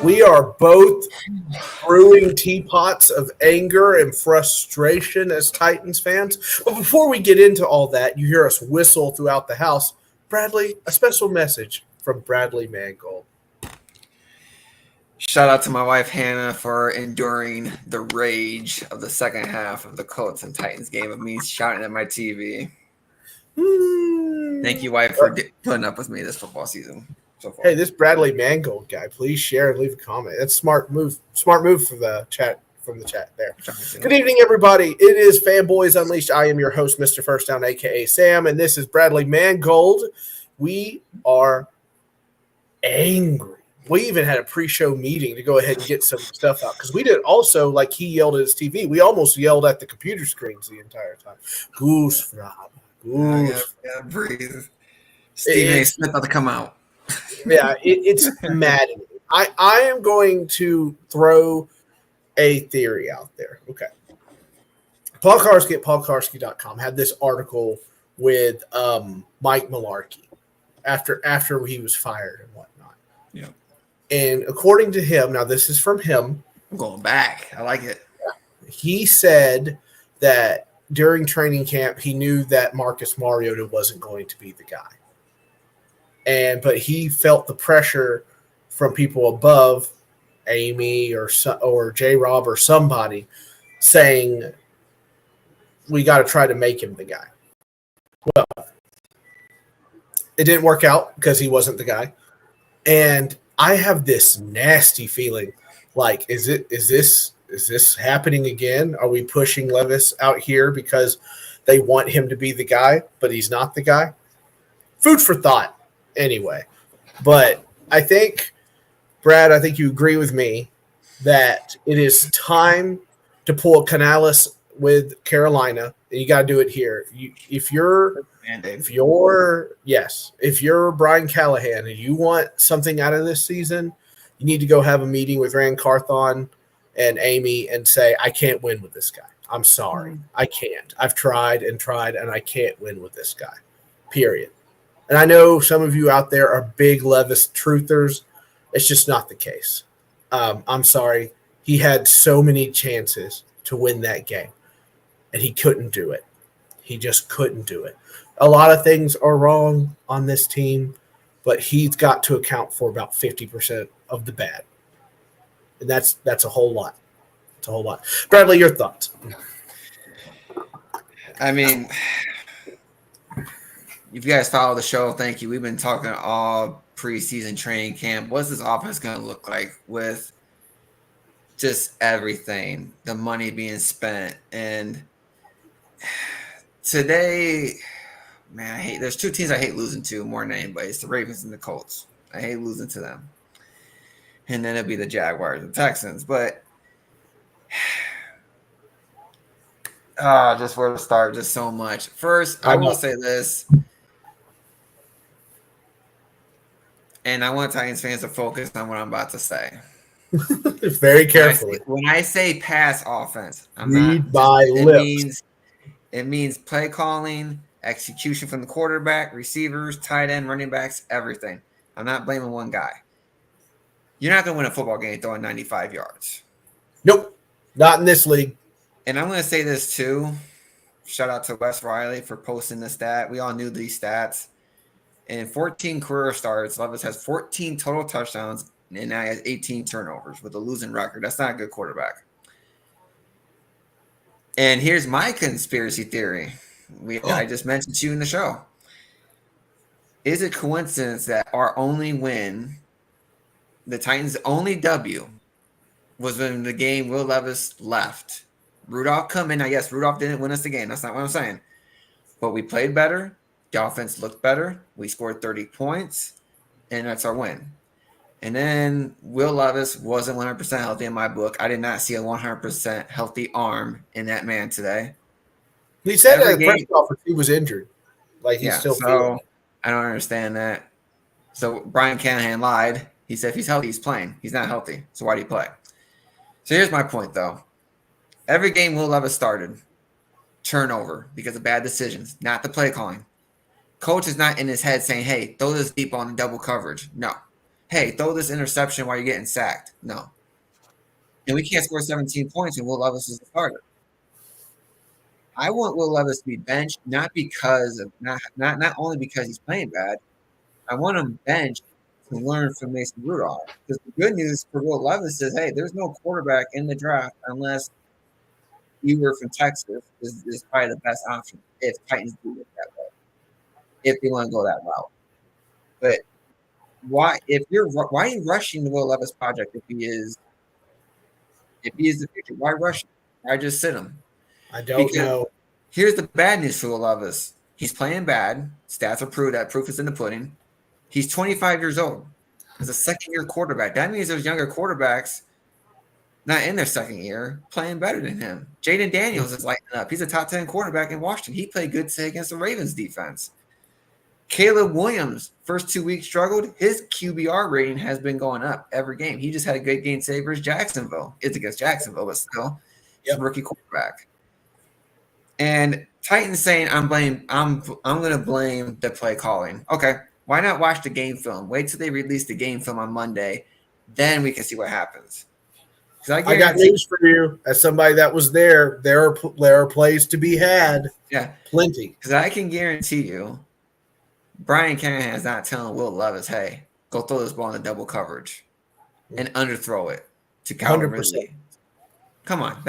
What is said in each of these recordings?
We are both brewing teapots of anger and frustration as Titans fans. But before we get into all that, you hear us whistle throughout the house. Bradley, a special message from Bradley Mangold. Shout out to my wife Hannah for enduring the rage of the second half of the Colts and Titans game of me shouting at my TV. Thank you, wife, for putting up with me this football season. So far. Hey, this Bradley Mangold guy, please share and leave a comment. That's smart move. Smart move from the chat there. Good evening, everybody. It is Fanboys Unleashed. I am your host, Mr. First Down, aka Sam, and this is Bradley Mangold. We are angry. We even had a pre-show meeting to go ahead and get some stuff out because we did also, like he yelled at his TV. We almost yelled at the computer screens the entire time. Goose Rob. Gotta breathe. Stephen A. Smith about to come out. Yeah, it's maddening. I am going to throw a theory out there. Okay. Paul Karski at paulkarski.com had this article with Mike Mularkey after he was fired and whatnot. Yeah. And according to him, now this is from him. I'm going back. I like it. He said that during training camp, he knew that Marcus Mariota wasn't going to be the guy. But he felt the pressure from people above, Amy or J. Rob or somebody, saying, we got to try to make him the guy. Well, it didn't work out because he wasn't the guy. And I have this nasty feeling like, is this happening again? Are we pushing Levis out here because they want him to be the guy, but he's not the guy? Food for thought anyway. But I think, Brad, you agree with me that it is time to pull Canales with Carolina, and you got to do it here. If you're Brian Callahan and you want something out of this season, you need to go have a meeting with Rand Carthon and Amy and say, I can't win with this guy. I'm sorry. I can't. I've tried, and I can't win with this guy, period. And I know some of you out there are big Levis truthers. It's just not the case. I'm sorry. He had so many chances to win that game, and he couldn't do it. He just couldn't do it. A lot of things are wrong on this team, but he's got to account for about 50% of the bad. And that's a whole lot. It's a whole lot. Bradley, your thoughts? I mean, if you guys follow the show, thank you. We've been talking all preseason training camp. What's this offense going to look like with just everything, the money being spent? And today, man, there's two teams I hate losing to more than anybody. It's the Ravens and the Colts. I hate losing to them. And then it'll be the Jaguars and Texans. But just where to start, just so much. First, I will say this. And I want Titans fans to focus on what I'm about to say. Very carefully. When I say pass offense, it means play calling, execution from the quarterback, receivers, tight end, running backs, everything. I'm not blaming one guy. You're not going to win a football game throwing 95 yards. Nope. Not in this league. And I'm going to say this too. Shout out to Wes Riley for posting the stat. We all knew these stats. In 14 career starts, Levis has 14 total touchdowns, and now he has 18 turnovers with a losing record. That's not a good quarterback. And here's my conspiracy theory. I just mentioned to you in the show. Is it coincidence that our only win, the Titans' only W, was when the game Will Levis left? Rudolph come in. I guess Rudolph didn't win us the game. That's not what I'm saying. But we played better. The offense looked better. We scored 30 points, and that's our win. And then Will Levis wasn't 100% healthy in my book. I did not see a 100% healthy arm in that man today. He said at the press conference he was injured. Like he's still feeling it. I don't understand that. So Brian Callahan lied. He said if he's healthy, he's playing. He's not healthy. So why do you play? So here's my point, though. Every game Will Levis started, turnover because of bad decisions, not the play calling. Coach is not in his head saying, hey, throw this deep on the double coverage. No. hey, throw this interception while you're getting sacked. No. And we can't score 17 points, and Will Levis is the starter. I want Will Levis to be benched, not because of not only because he's playing bad. I want him benched to learn from Mason Rudolph. Because the good news for Will Levis is, hey, there's no quarterback in the draft unless you were from Texas is probably the best option if Titans do it that way. If they want to go that route. But why are you rushing the Will Levis project if he is the future? Why rush him? Why just sit him? I don't Because know. here's the bad news for Will Levis. He's playing bad. Stats are proof that proof is in the pudding. He's 25 years old. He's a second-year quarterback. That means those younger quarterbacks, not in their second year, playing better than him. Jaden Daniels is lighting up. He's a top 10 quarterback in Washington. He played good today against the Ravens defense. Caleb Williams, first 2 weeks struggled. His QBR rating has been going up every game. He just had a good game today versus Jacksonville. It's against Jacksonville, but still, he's a rookie quarterback. And Titans saying I'm going to blame the play calling. Okay, why not watch the game film? Wait till they release the game film on Monday, then we can see what happens. I got news for you. As somebody that was there are plays to be had. Yeah, plenty. Because I can guarantee you, Brian Callahan is not telling Will Levis, "Hey, go throw this ball in double coverage and underthrow it to Calvin Ridley." Come on,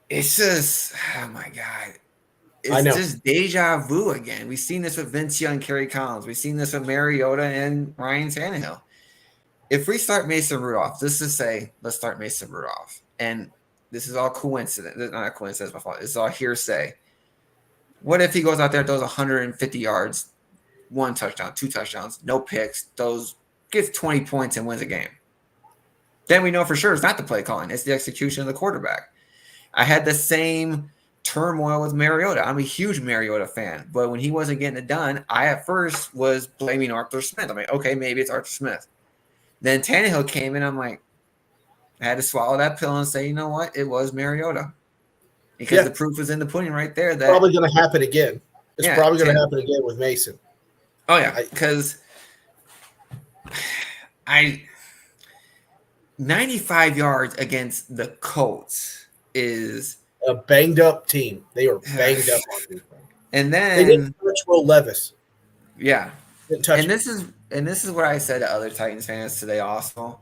it's just, oh my God. It's just deja vu again. We've seen this with Vince Young, Kerry Collins. We've seen this with Mariota and Ryan Tannehill. If we start Mason Rudolph, let's start Mason Rudolph. And this is all coincidence. Not a coincidence, my fault. It's all hearsay. What if he goes out there, throws 150 yards, 1 touchdown, 2 touchdowns, no picks, gets 20 points and wins a game? Then we know for sure it's not the play calling. It's the execution of the quarterback. I had the same turmoil with Mariota. I'm a huge Mariota fan, but when he wasn't getting it done, I at first was blaming Arthur Smith. I'm like, okay, maybe it's Arthur Smith. Then Tannehill came in. I'm like, I had to swallow that pill and say, you know what? It was Mariota. Because the proof was in the pudding right there. That probably going to happen again. It's probably going to happen again with Mason. Oh, yeah. Because 95 yards against the Colts is a banged up team. They were banged up on defense. And then they didn't touch Will Levis. Yeah. And this is what I said to other Titans fans today also.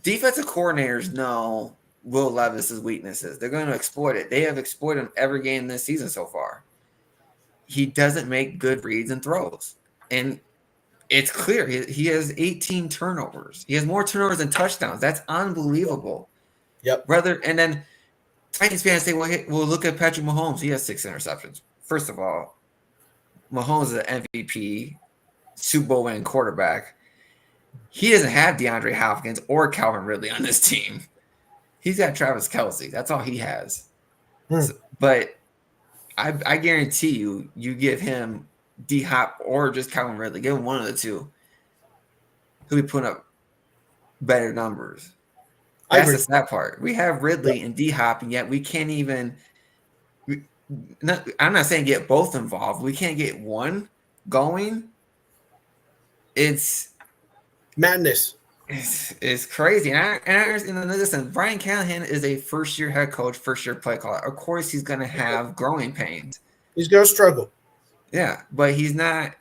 Defensive coordinators know Will Levis's weaknesses. They're going to exploit it. They have exploited him every game this season so far. He doesn't make good reads and throws. And it's clear. He has 18 turnovers. He has more turnovers than touchdowns. That's unbelievable. Yep. And then Titans fans say, well, look at Patrick Mahomes. He has 6 interceptions. First of all, Mahomes is an MVP, Super Bowl winning quarterback. He doesn't have DeAndre Hopkins or Calvin Ridley on this team. He's got Travis Kelce. That's all he has. But I guarantee you give him D-Hop or just Calvin Ridley, give him one of the two, he'll be putting up better numbers. That's the sad part. We have Ridley and D-Hop, and yet we can't even I'm not saying get both involved. We can't get one going. It's madness. It's crazy. And listen, Brian Callahan is a first-year head coach, first-year play caller. Of course, he's going to have growing pains. He's going to struggle. Yeah, but he's not.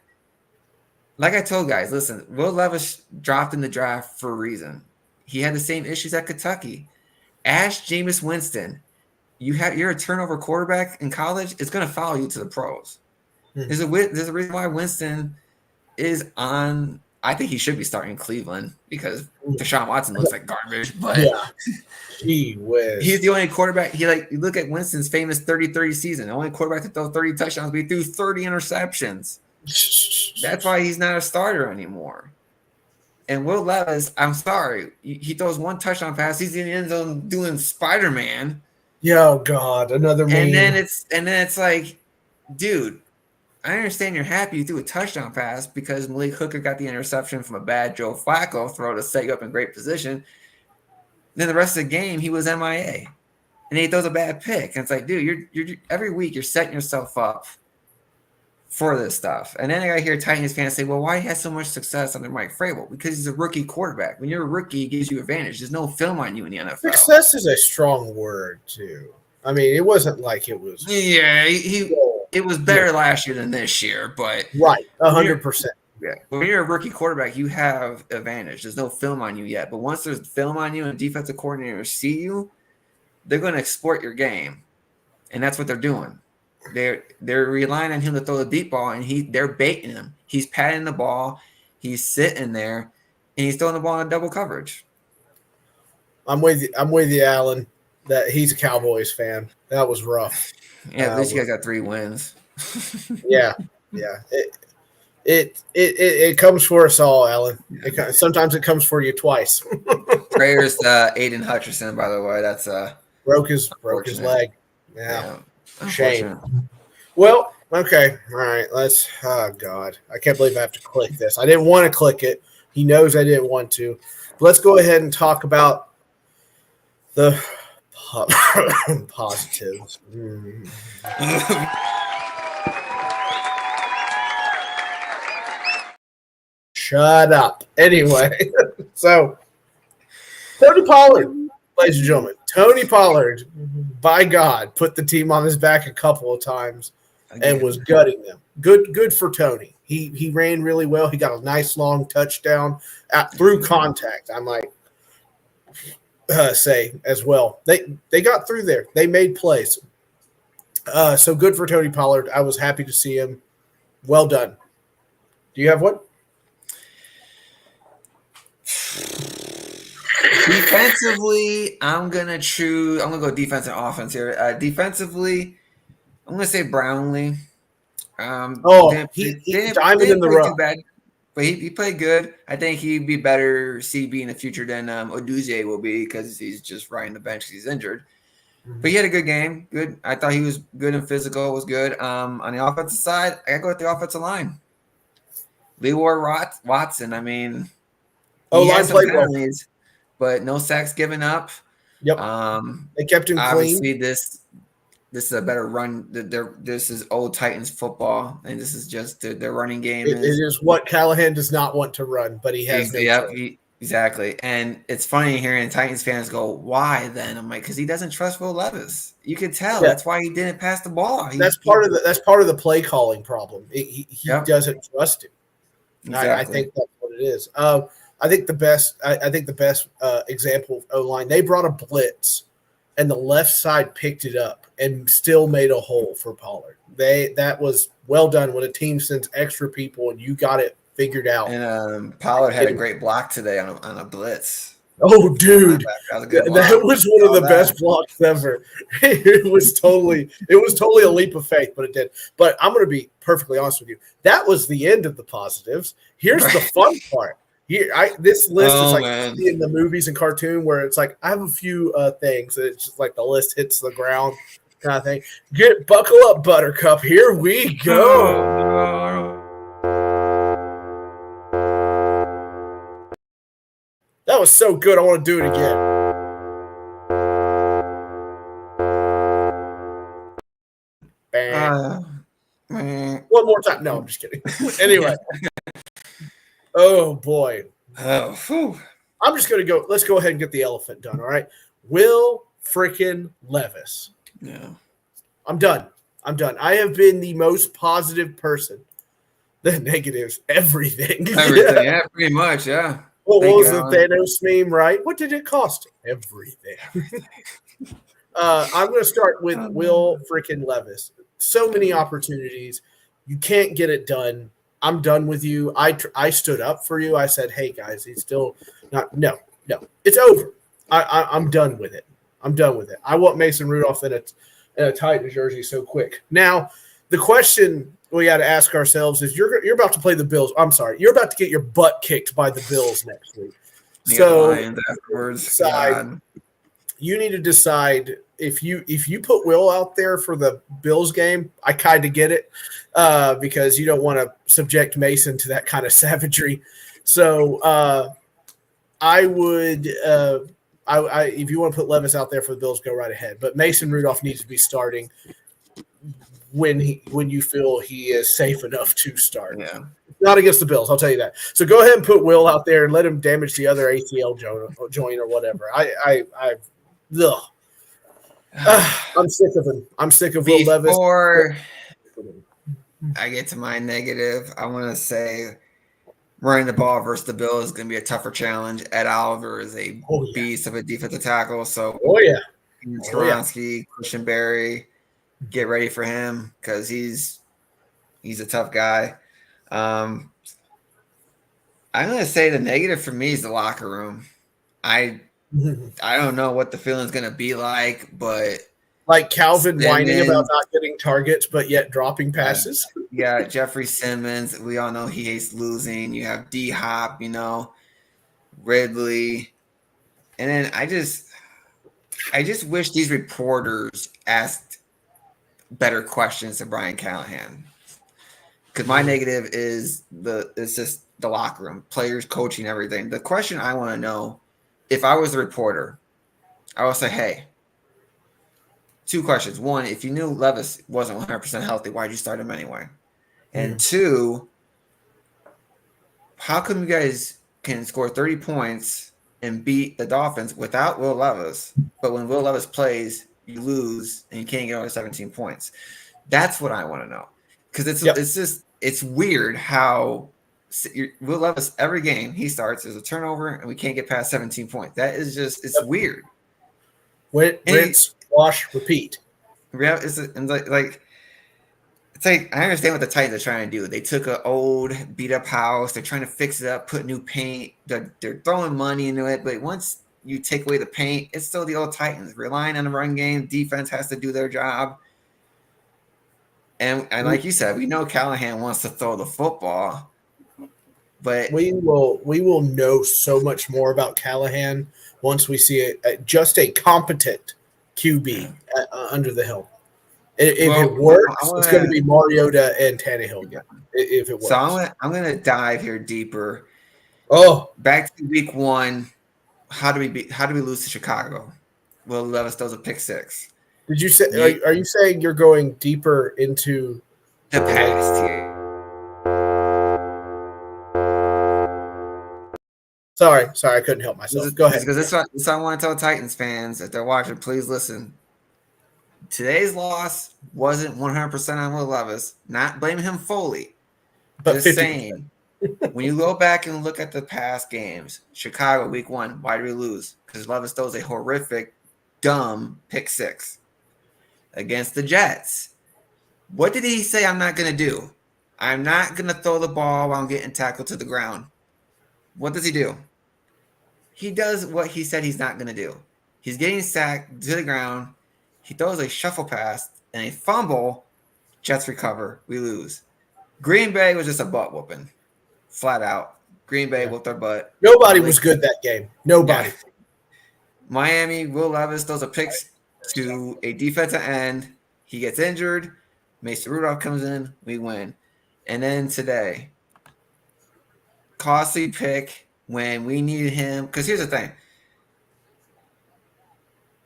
Like I told guys, listen, Will Levis dropped in the draft for a reason. He had the same issues at Kentucky. Ask Jameis Winston. You're a turnover quarterback in college. It's going to follow you to the pros. There's a reason why Winston is on. I think he should be starting in Cleveland because Deshaun Watson looks like garbage. But he's the only quarterback. You look at Winston's famous 30-30 season. The only quarterback to throw 30 touchdowns, but he threw 30 interceptions. That's why he's not a starter anymore. And Will Levis, I'm sorry, he throws 1 touchdown pass. He's in the end zone doing Spider-Man. Oh God, another meme. And then it's like, dude, I understand you're happy you threw a touchdown pass because Malik Hooker got the interception from a bad Joe Flacco throw to set you up in great position. Then the rest of the game, he was MIA. And he throws a bad pick. And it's like, dude, you're every week you're setting yourself up for this stuff. And then I hear Titans fans say, well, why he has so much success under Mike Vrabel? Because he's a rookie quarterback. When you're a rookie, it gives you advantage. There's no film on you in the NFL. Success is a strong word, too. I mean, it wasn't like it was. Yeah, it was better last year than this year, but right, 100%. Yeah, but when you're a rookie quarterback, you have advantage. There's no film on you yet, but once there's film on you and defensive coordinators see you, they're going to exploit your game, and that's what they're doing. They're relying on him to throw the deep ball, and they're baiting him. He's patting the ball, he's sitting there, and he's throwing the ball in double coverage. I'm with you, Alan. That he's a Cowboys fan. That was rough. Yeah, at least you guys got 3 wins. yeah. It comes for us all, Alan. Sometimes it comes for you twice. Prayers to Aiden Hutchinson, by the way. That's broke his leg. Yeah. Shame. Well, okay. All right. Oh God. I can't believe I have to click this. I didn't want to click it. He knows I didn't want to. But let's go ahead and talk about the positives. Shut up. Anyway, so Tony Pollard, ladies and gentlemen, Tony Pollard, by God, put the team on his back a couple of times and was gutting them. Good for Tony. He ran really well. He got a nice long touchdown through contact. I might say as well. They got through there. They made plays. So good for Tony Pollard. I was happy to see him. Well done. Do you have one? Defensively, I'm gonna go defense and offense here. Defensively, I'm gonna say Brownlee. He's diamond in the rough. Bad, but he played good. I think he'd be better CB in the future than Oduze will be because he's just riding the bench because he's injured. Mm-hmm. But he had a good game. Good. I thought he was good and physical. Was good. On the offensive side, I gotta go with the offensive line. Leroy Watson. I mean, he had some penalties, but no sacks given up. Yep. They kept him obviously clean. This is a better run. This is old Titans football, and this is just their running game. It is what Callahan does not want to run, but he has. Exactly. And it's funny hearing Titans fans go, "Why then?" I'm like, because he doesn't trust Will Levis. You could tell. Yeah. That's why he didn't pass the ball. That's part of the play calling problem. He doesn't trust him. Exactly. I think that's what it is. I think the best example of O-line, they brought a blitz and the left side picked it up and still made a hole for Pollard. That was well done when a team sends extra people and you got it figured out. And Pollard had a great block today on a blitz. Oh, dude, that was one of the best blocks ever. It was totally a leap of faith, but it did. But I'm going to be perfectly honest with you. That was the end of the positives. Here's the fun part. This list is like in the movies and cartoon where it's like I have a few things. It's just like the list hits the ground kind of thing. Buckle up, Buttercup. Here we go. That was so good. I want to do it again. One more time. No, I'm just kidding. Anyway. Oh, boy. Oh, I'm just going to go. Let's go ahead and get the elephant done, all right? Will freaking Levis. Yeah. I'm done. I have been the most positive person. The negatives, everything. Yeah, pretty much, yeah. What was the Thanos meme, right? What did it cost? Everything. I'm going to start with Will freaking Levis. So many opportunities. You can't get it done. I'm done with you. I stood up for you. I said, hey, guys, he's still not. No. It's over. I'm done with it. I want Mason Rudolph in a Titans jersey so quick. Now, the question we got to ask ourselves is you're about to play the Bills. I'm sorry. You're about to get your butt kicked by the Bills next week. So afterwards, you need to decide if you put Will out there for the Bills game. I kind of get it because you don't want to subject Mason to that kind of savagery. So I would if you want to put Levis out there for the Bills, go right ahead. But Mason Rudolph needs to be starting. when you feel he is safe enough to start. Yeah. Not against the Bills, I'll tell you that. So go ahead and put Will out there and let him damage the other ACL joint or whatever. Ugh. I'm sick of him. I'm sick of Will Levis. Before I get to my negative, I want to say running the ball versus the Bills is going to be a tougher challenge. Ed Oliver is a beast of a defensive tackle. So, Skronsky, Christian Berry, get ready for him because he's a tough guy. I'm going to say the negative for me is the locker room. I don't know what the feeling is going to be like, but like Calvin whining about not getting targets, but yet dropping passes. Yeah, Jeffrey Simmons. We all know he hates losing. You have D Hop, Ridley, and then I just wish these reporters asked better questions to Brian Callahan. Because my negative is it's just the locker room, players, coaching, everything. The question I want to know, if I was a reporter, I would say, hey, two questions. One, if you knew Levis wasn't 100% healthy, why'd you start him anyway? And two, how come you guys can score 30 points and beat the Dolphins without Will Levis, but when Will Levis plays, you lose and you can't get over 17 points? That's what I want to know. Because it's weird how Will Levis, every game he starts, is a turnover and we can't get past 17 points. That is just, it's weird. Rinse, wash, repeat. Yeah, it's like I understand what the Titans are trying to do. They took an old beat up house. They're trying to fix it up, put new paint. They're throwing money into it. But once you take away the paint, it's still the old Titans relying on the run game. Defense has to do their job. And like you said, we know Callahan wants to throw the football, but we will know so much more about Callahan once we see just a competent QB under the helm. If it works, it's going to be Mariota and Tannehill again. If it works, so I'm going to dive here deeper. Oh, back to week 1. How do we lose to Chicago? Will Levis throws a pick 6. Did you say? Are you saying you're going deeper into the past here? Sorry, I couldn't help myself. Go ahead. Because this I want to tell Titans fans, if they're watching, please listen. Today's loss wasn't 100% on Will Levis. Not blaming him fully. But just 50%. Saying, when you go back and look at the past games, Chicago week 1, why did we lose? Because Levis throws a horrific, dumb pick 6 against the Jets. What did he say I'm not going to do? I'm not going to throw the ball while I'm getting tackled to the ground. What does he do? He does what he said he's not going to do. He's getting sacked to the ground. He throws a shuffle pass and a fumble. Jets recover. We lose. Green Bay was just a butt whooping. Flat out. Green Bay whooped their butt. Nobody was good that game. Nobody. Yeah. Miami, Will Levis throws a pick to a defensive end. He gets injured. Mason Rudolph comes in. We win. And then today, costly pick when we needed him. Because here's the thing.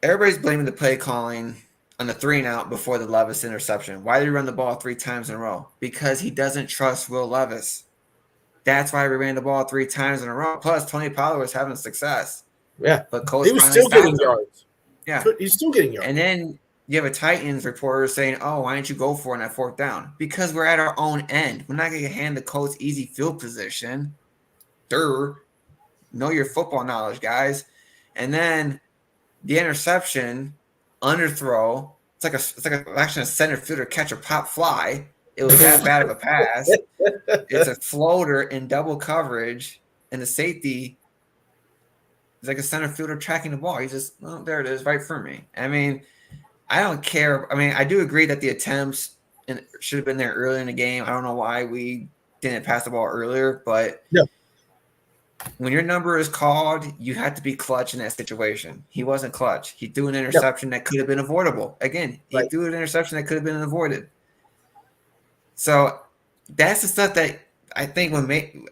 Everybody's blaming the play calling on the 3-and-out before the Levis interception. Why did he run the ball 3 times in a row? Because he doesn't trust Will Levis. That's why we ran the ball 3 times in a row. Plus, Tony Pollard was having success. Yeah. But coach he was still getting yards. Yeah. He's still getting yards. And then you have a Titans reporter saying, oh, why didn't you go for it on that 4th down? Because we're at our own end. We're not going to hand the coach easy field position. Know your football knowledge, guys. And then the interception, underthrow. It's like actually a center fielder catch a pop fly. It was that bad of a pass. It's a floater in double coverage, and the safety is like a center fielder tracking the ball. He just, oh, there it is, right for me. I mean, I don't care. I mean, I do agree that the attempts should have been there earlier in the game. I don't know why we didn't pass the ball earlier, but when your number is called, you have to be clutch in that situation. He wasn't clutch. He threw an interception that could have been avoidable. Again, he threw an interception that could have been avoided. So that's the stuff that I think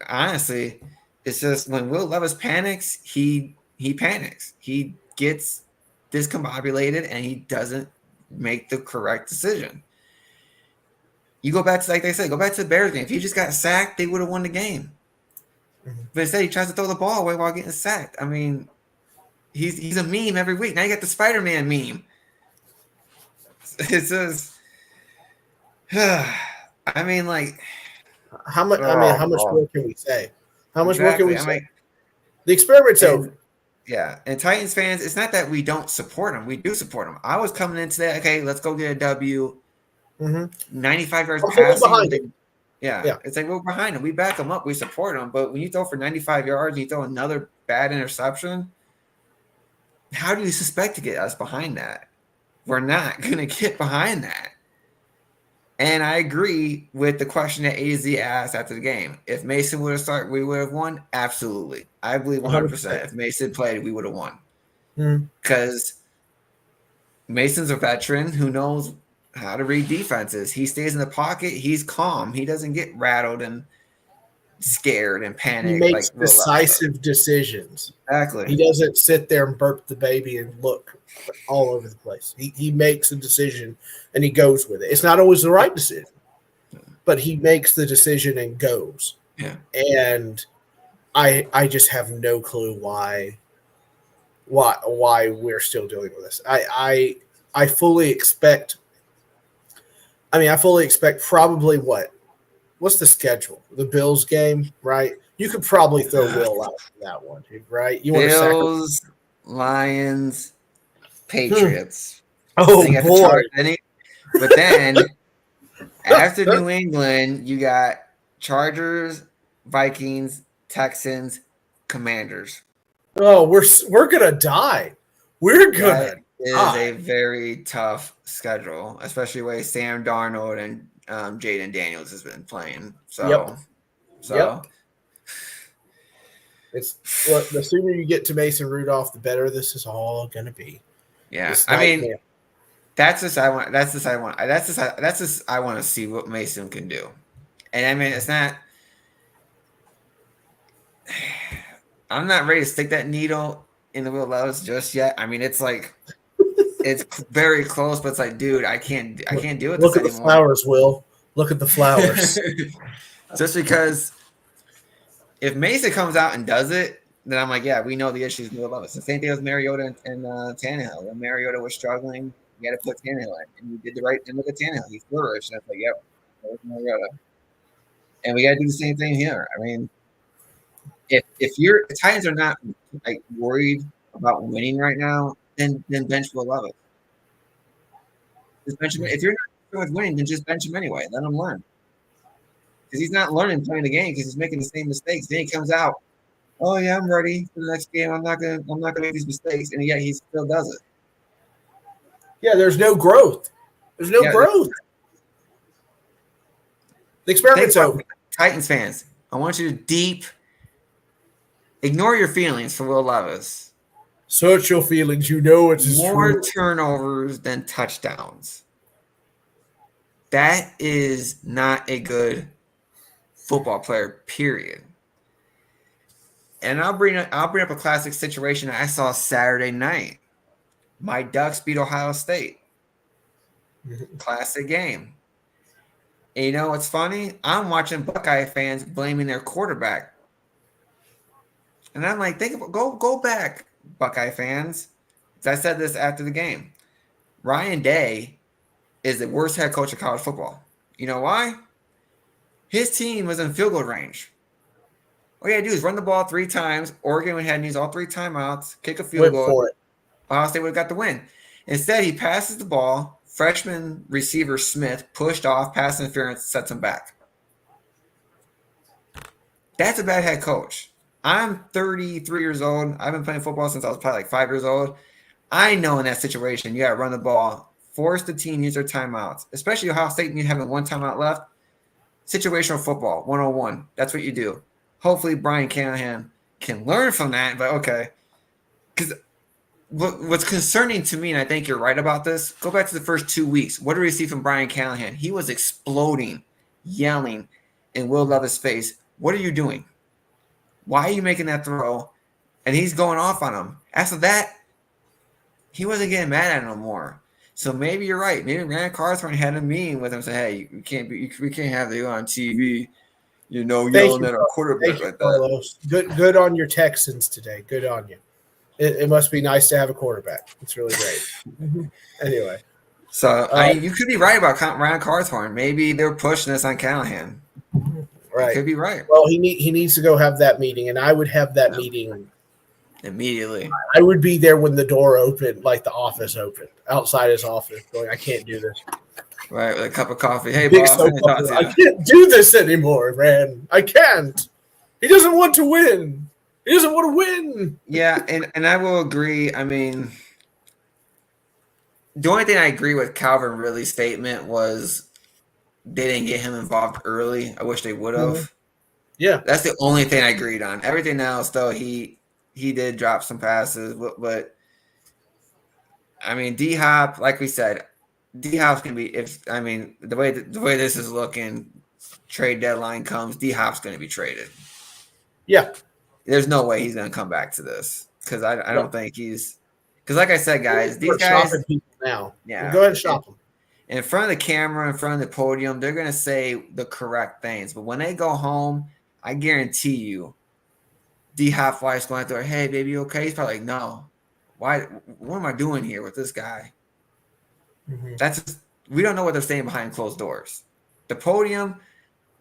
honestly, it's just when Will Levis panics, he panics. He gets discombobulated and he doesn't make the correct decision. You go back to, like they said, go back to the Bears game. If he just got sacked, they would have won the game. Mm-hmm. But instead, he tries to throw the ball away while getting sacked. I mean, he's a meme every week. Now you got the Spider-Man meme. It's just, I mean, like, how much? How much more can we say? How much more can exactly. we I say? mean, The experiment's over. yeah, and Titans fans, it's not that we don't support them. We do support them. I was coming into that, okay, let's go get a W. Mm-hmm. 95 yards I'm fully passing. behind it. Yeah, it's like we're behind them. We back them up. We support them. But when you throw for 95 yards and you throw another bad interception, how do you suspect to get us behind that? We're not going to get behind that. And I agree with the question that AZ asked after the game. If Mason would have started, we would have won? Absolutely. I believe 100%. If Mason played, we would have won. Because Mason's a veteran who knows how to read defenses. He stays in the pocket. He's calm. He doesn't get rattled and scared and panicked. He makes decisive decisions. Exactly. He doesn't sit there and burp the baby and look all over the place. He makes a decision and he goes with it. It's not always the right decision, but he makes the decision and goes. Yeah. And I just have no clue why we're still dealing with this. I fully expect. I fully expect probably what's the schedule? The Bills game, right? You could probably throw Will out for that one, right? You Bills, Lions, Patriots. Oh boy! But then after New England, you got Chargers, Vikings, Texans, Commanders. Oh, we're gonna die. We're gonna. It is a very tough schedule, especially the way Sam Darnold and Jaden Daniels has been playing. It's the sooner you get to Mason Rudolph, the better this is all going to be. Yeah, I mean, I want to see what Mason can do, and I mean, it's not. I'm not ready to stick that needle in the Will Levis just yet. I mean, it's like it's very close, but it's like, dude, I can't deal with this anymore. Look at the flowers, Will. Look at the flowers. Just because if Mason comes out and does it, then I'm like, yeah, we know the issues with Will Levis. The same thing with Mariota and Tannehill. When Mariota was struggling, you had to put Tannehill in, and we did the right thing with Tannehill. He flourished, and I was like, yep, there's Mariota. And we got to do the same thing here. I mean, if the Titans are not like worried about winning right now, then bench Will Levis. Just bench him. If you're not with winning, then just bench him anyway. Let him learn. Because he's not learning playing the game because he's making the same mistakes. Then he comes out, oh yeah, I'm ready for the next game. I'm not gonna make these mistakes, and yet he still does it. Yeah, there's no growth. There's no growth. The experiment's over. Titans fans, I want you to ignore your feelings for Will Levis. Search your feelings. You know it's more turnovers than touchdowns. That is not a good football player, period. And I'll bring up a classic situation I saw Saturday night. My Ducks beat Ohio State. Classic game. And you know what's funny? I'm watching Buckeye fans blaming their quarterback. And I'm like, go back, Buckeye fans. I said this after the game. Ryan Day is the worst head coach of college football. You know why? His team was in field goal range. All you had to do is run the ball 3 times. Oregon would have to use all 3 timeouts, kick a field goal. Ohio State would have got the win. Instead, he passes the ball. Freshman receiver Smith pushed off, pass interference, sets him back. That's a bad head coach. I'm 33 years old. I've been playing football since I was probably like 5 years old. I know in that situation, you got to run the ball, force the team use their timeouts, especially Ohio State, you having 1 timeout left. Situational football, 101. That's what you do. Hopefully, Brian Callahan can learn from that, but okay. Because what's concerning to me, and I think you're right about this, go back to the first 2 weeks. What did we see from Brian Callahan? He was exploding, yelling in Will Levis' face. What are you doing? Why are you making that throw? And he's going off on him. After that, he wasn't getting mad at him no more. So maybe you're right. Maybe Rand Carthorne had a meeting with him, saying, "Hey, we can't have you on TV, Thank yelling you, at our quarterback thank you, like that." Carlos. Good on your Texans today. Good on you. It must be nice to have a quarterback. It's really great. Anyway, So you could be right about Ryan Carthorne. Maybe they're pushing this on Callahan. You right. could be right. Well, he needs to go have that meeting, and I would have that meeting Immediately. I would be there when the door opened, like the office opened, outside his office, going, "I can't do this." Right, with a cup of coffee. Hey, Big boss, soap let me talk opera. to I you. can't do this anymore, man. I can't. He doesn't want to win. He doesn't want to win. Yeah, and I will agree. I mean, the only thing I agree with Calvin Ridley's statement was they didn't get him involved early. I wish they would have. Yeah. That's the only thing I agreed on. Everything else, though, he did drop some passes, but I mean, D Hop, like we said, D Hop's gonna be the way this is looking, trade deadline comes, D Hop's gonna be traded. Yeah. There's no way he's gonna come back to this because I No. don't think he's because like I said, guys, these We're guys, shopping people now. yeah, Go ahead and shop them. in front of the camera, in front of the podium, they're gonna say the correct things, but when they go home, I guarantee you, D Hop wife's going through, "Hey, baby, you okay?" He's probably like, "No, why? What am I doing here with this guy?" That's we don't know what they're saying behind closed doors. The podium,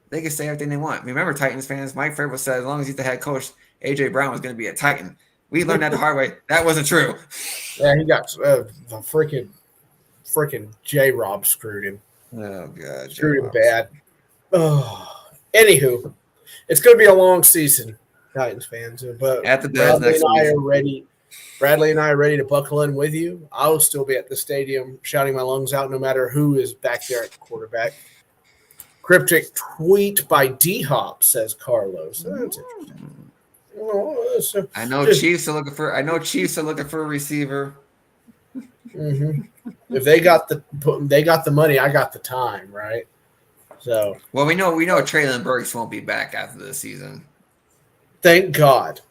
they can say everything they want. Remember, Titans fans, Mike Vrabel said as long as he's the head coach, AJ Brown was going to be a Titan. We learned that the hard way. That wasn't true. Yeah, he got the freaking J Rob screwed him. Oh god, Screwed him bad. Oh. Anywho, it's going to be a long season, Titans fans. But at the Bills Bradley next and I week. are ready. Bradley and I are ready to buckle in with you. I will still be at the stadium shouting my lungs out no matter who is back there at the quarterback. Cryptic tweet by D Hop, says Carlos. That's interesting. I know Chiefs are looking for a receiver. Mm-hmm. If they got the money, I got the time, right? So well, we know Traylon Burks won't be back after the season. Thank God.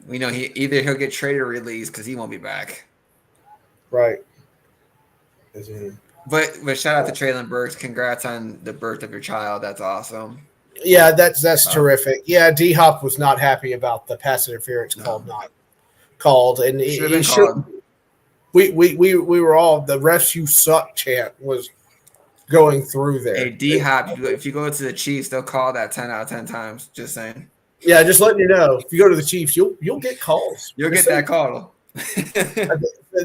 We know he'll get traded or released because he won't be back. Right. But shout out to Traylon Burks. Congrats on the birth of your child. That's awesome. Yeah, that's terrific. Yeah, D Hop was not happy about the pass interference called, and he should. We were all the refs you suck chant was going through there. Hey, D Hop, if you go to the Chiefs, they'll call that 10 out of 10 times. Just saying. Yeah, just letting you know. If you go to the Chiefs, you'll get calls. You'll get that call.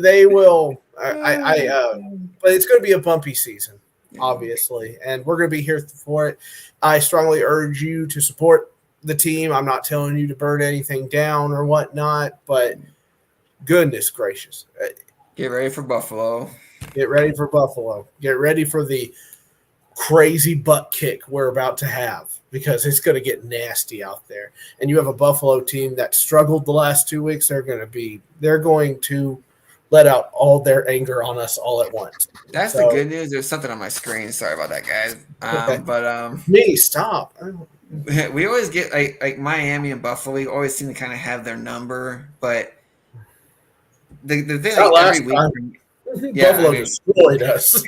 They will. But it's going to be a bumpy season, obviously, and we're going to be here for it. I strongly urge you to support the team. I'm not telling you to burn anything down or whatnot, but goodness gracious. Get ready for Buffalo. Get ready for Buffalo. Get ready for the crazy butt kick we're about to have because it's going to get nasty out there. And you have a Buffalo team that struggled the last 2 weeks. They're going to let out all their anger on us all at once. That's the good news. There's something on my screen. Sorry about that, guys. Me, stop. We always get like Miami and Buffalo. We always seem to kind of have their number, but the thing like every week, Buffalo destroyed us.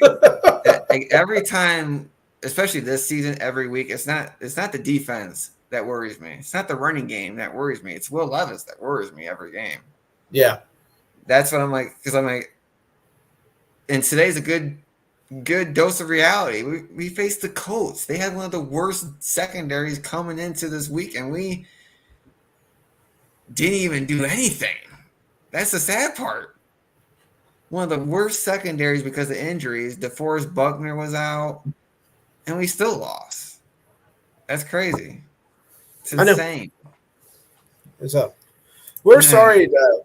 like every time, especially this season, every week, it's not the defense that worries me. It's not the running game that worries me. It's Will Levis that worries me every game. Yeah. That's what I'm like, because I'm like, and today's a good dose of reality. We faced the Colts. They had one of the worst secondaries coming into this week, and we didn't even do anything. That's the sad part. One of the worst secondaries because of injuries. DeForest Buckner was out, and we still lost. That's crazy. It's insane. What's up? We're sorry to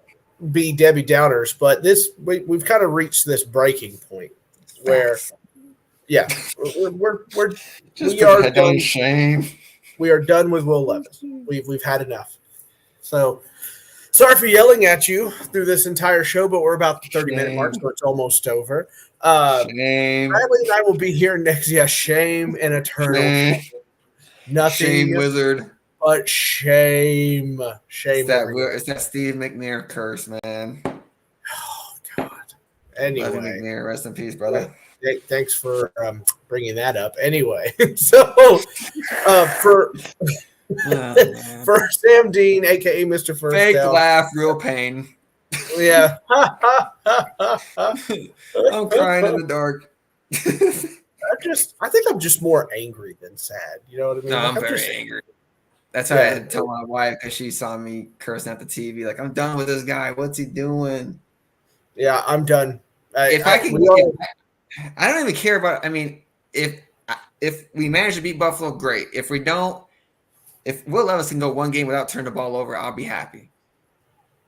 be Debbie Downers, but we've kind of reached this breaking point where, we're just we are done. Shame. We are done with Will Levis. We've had enough. So sorry for yelling at you through this entire show, but we're about the 30-minute mark, so it's almost over. Shame. Bradley and I will be here next. Yeah, shame and eternal. Shame. Nothing. Shame wizard. But shame. It's that Steve McNair curse, man. Oh God. Love you, Anyway, McNair. Rest in peace, brother. thanks for bringing that up. Anyway, so for for Sam Dean, aka Mr. First Fake Down, laugh, real pain. yeah. I'm crying in the dark. I think I'm just more angry than sad. You know what I mean? No, Like, I'm very just angry. That's why I had to tell my wife because she saw me cursing at the TV. Like, I'm done with this guy. What's he doing? Yeah, I'm done. I don't even care about. I mean, if we manage to beat Buffalo, great. If we don't, if Will Levis can go one game without turning the ball over, I'll be happy.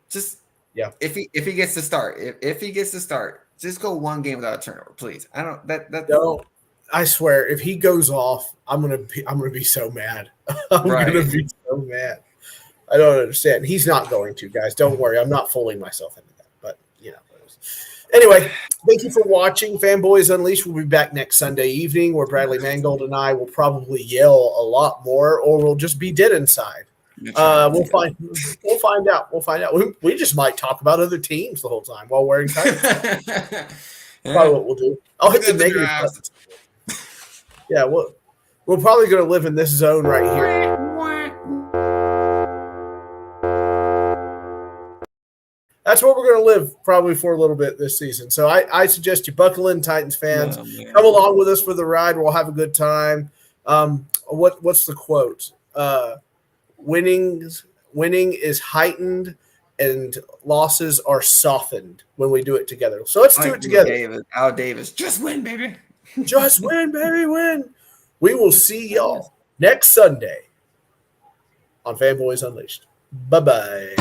Just if he gets to start, if he gets to start, just go one game without a turnover, please. I don't don't. I swear, if he goes off, I'm gonna be so mad. I'm gonna be so mad. I don't understand. He's not going to, guys. Don't worry. I'm not fooling myself into that. But anyway, thank you for watching. Fanboys Unleashed will be back next Sunday evening, where Bradley Mangold and I will probably yell a lot more, or we'll just be dead inside. We'll find out. We'll find out. We just might talk about other teams the whole time while wearing Titans. Probably what we'll do. I'll hit the negative buttons. Yeah, we're probably going to live in this zone right here. That's where we're going to live probably for a little bit this season. So I suggest you buckle in, Titans fans. Come along with us for the ride. We'll have a good time. What's the quote? Winning is heightened and losses are softened when we do it together. So let's do it together. Al Davis, just win, baby. Just win, baby, win. We will see y'all next Sunday on Fanboys Unleashed. Bye-bye.